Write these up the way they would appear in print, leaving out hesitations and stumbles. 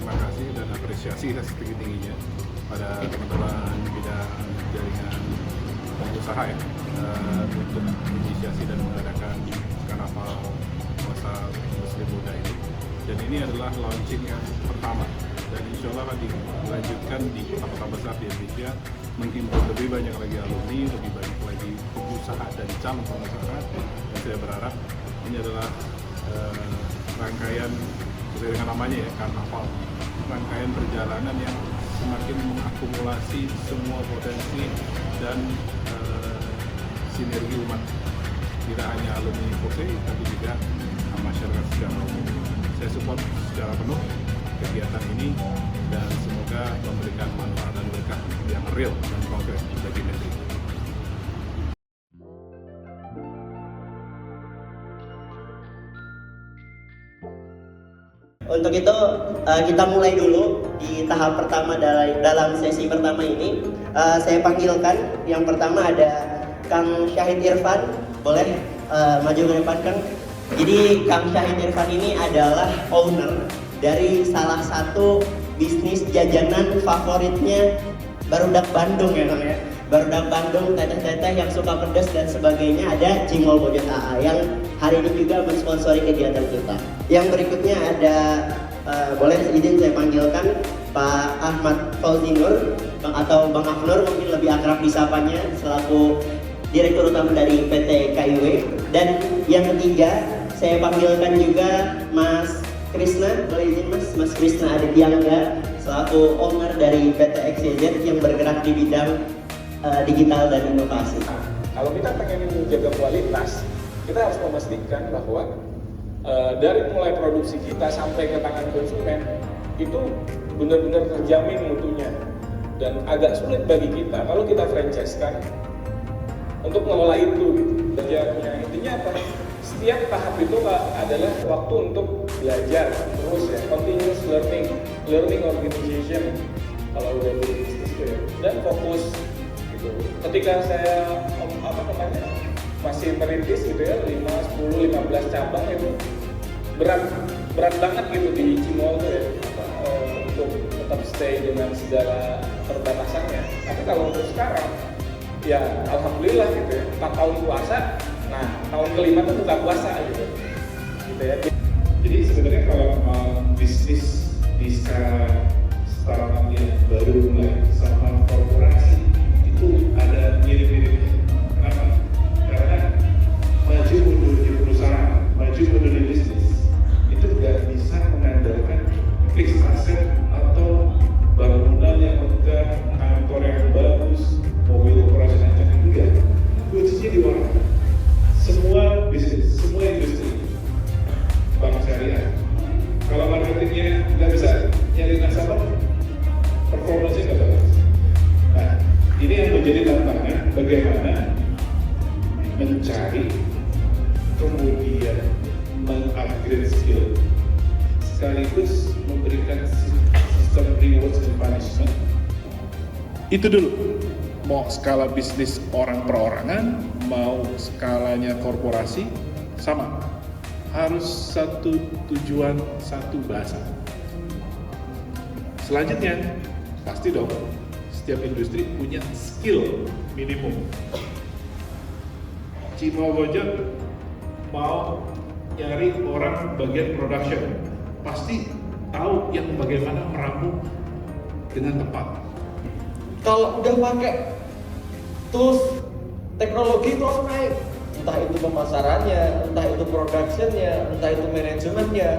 terima kasih dan apresiasi setinggi-tingginya pada teman-teman bidang jaringan pengusaha ya, untuk inisiasi dan mengadakan karnaval pasar Muslim Muda ini. Dan ini adalah launching yang pertama, dan insya Allah akan dilanjutkan di kota-kota besar di Indonesia, menghimpun lebih banyak lagi alumni, lebih banyak lagi pengusaha dan calon pengusaha. Dan saya berharap ini adalah rangkaian, sesuai dengan namanya ya, karnaval, rangkaian perjalanan yang semakin mengakumulasi semua potensi dan sinergi umat, tidak hanya alumni FOSE tapi juga masyarakat secara umum. Saya support secara penuh kegiatan ini dan semoga memberikan manfaat dan berkah yang real dan konkret bagi negeri. Untuk itu kita mulai dulu di tahap pertama dalam sesi pertama ini. Saya panggilkan yang pertama ada Kang Syahid Irfan, boleh maju ke depan Kang. Jadi Kang Syahid Irfan ini adalah owner dari salah satu bisnis jajanan favoritnya Barudak Bandung ya Kang ya. Barudak Bandung, teteh-teteh yang suka pedas dan sebagainya, ada Cimol Bojot AA yang hari ini juga mensponsori kegiatan kita. Yang berikutnya ada, boleh izin saya panggilkan Pak Ahmad Fauzi Nur atau Bang Afnur, mungkin lebih akrab disapanya, selaku Direktur Utama dari PT KIW. Dan yang ketiga saya panggilkan juga Mas Krisna, boleh izin Mas Krisna Adityangga, selaku owner dari PT XYZ yang bergerak di bidang digital dan inovasi. Kalau kita pengen menjaga kualitas, kita harus memastikan bahwa dari mulai produksi kita sampai ke tangan konsumen itu benar-benar terjamin mutunya. Dan agak sulit bagi kita kalau kita franchise-kan untuk mengelola itu gitu. Belajarnya intinya apa? Setiap tahap itu adalah waktu untuk belajar terus ya, continuous learning organization kalau udah bisnis gitu ya. Dan fokus gitu. Ketika saya masih merintis gitu ya, 5, 10, 15 cabang itu berat banget gitu di Cimol tuh ya, untuk tetap stay dengan segala perbatasannya. Tapi kalau untuk sekarang ya alhamdulillah gitu ya, 4 tahun puasa, nah tahun kelima tuh buka puasa gitu ya. Jadi sebenarnya kalau bisnis di startup yang baru mulai sama korporasi itu ada mirip-miripnya. Kenapa? Karena maju mundur di perusahaan, maju mundur di bisnis itu nggak bisa mengandalkan fixed asset atau bangunan yang megah, kantor yang bagus, mobil operasional yang juga. Kuncinya di mana? Semua bisnis, semua industri, bank syariah. Kalau marketingnya nggak bisa nyari nasabah, performanya nggak bagus. Nah, ini yang menjadi tantangan bagaimana mencari, kemudian mengupgrade skill, sekaligus memberikan sistem rewards and punishment. Itu dulu. Mau skala bisnis orang perorangan, mau skalanya korporasi, sama. Harus satu tujuan, satu bahasa. Selanjutnya, pasti dong, setiap industri punya skill minimum. Cimol Bojot mau nyari orang bagian production, pasti tahu yang bagaimana meramu dengan tepat. Kalau udah pakai tools teknologi itu langsung naik, entah itu pemasarannya, entah itu productionnya, entah itu manajemennya,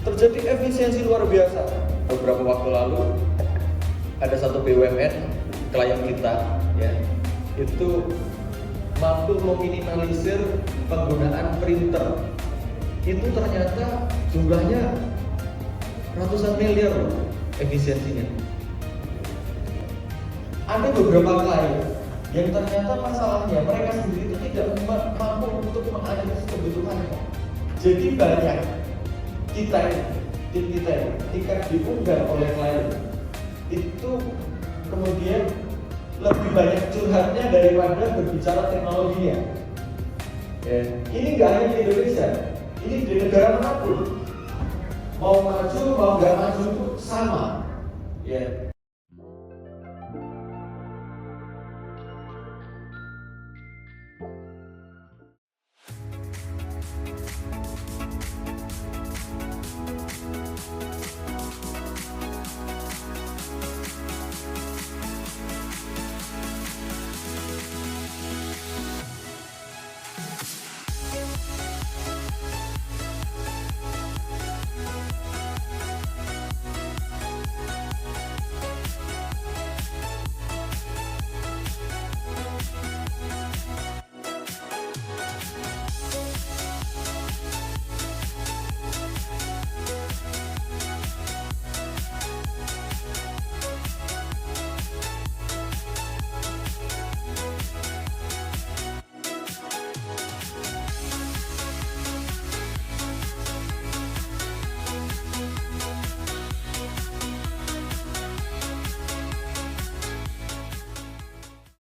terjadi efisiensi luar biasa. Beberapa waktu lalu ada satu BUMN klien kita ya, itu mampu meminimalisir penggunaan printer. Itu ternyata jumlahnya ratusan miliar loh efisiensinya. Ada beberapa klien yang ternyata masalahnya mereka sendiri itu tidak mampu untuk menganalisis kebutuhannya. Jadi banyak tim kita ketika diunggah oleh klien itu kemudian lebih banyak curhatnya daripada berbicara teknologinya. Ya, ini nggak hanya di Indonesia, ini di negara manapun. mau maju mau nggak maju itu sama, ya.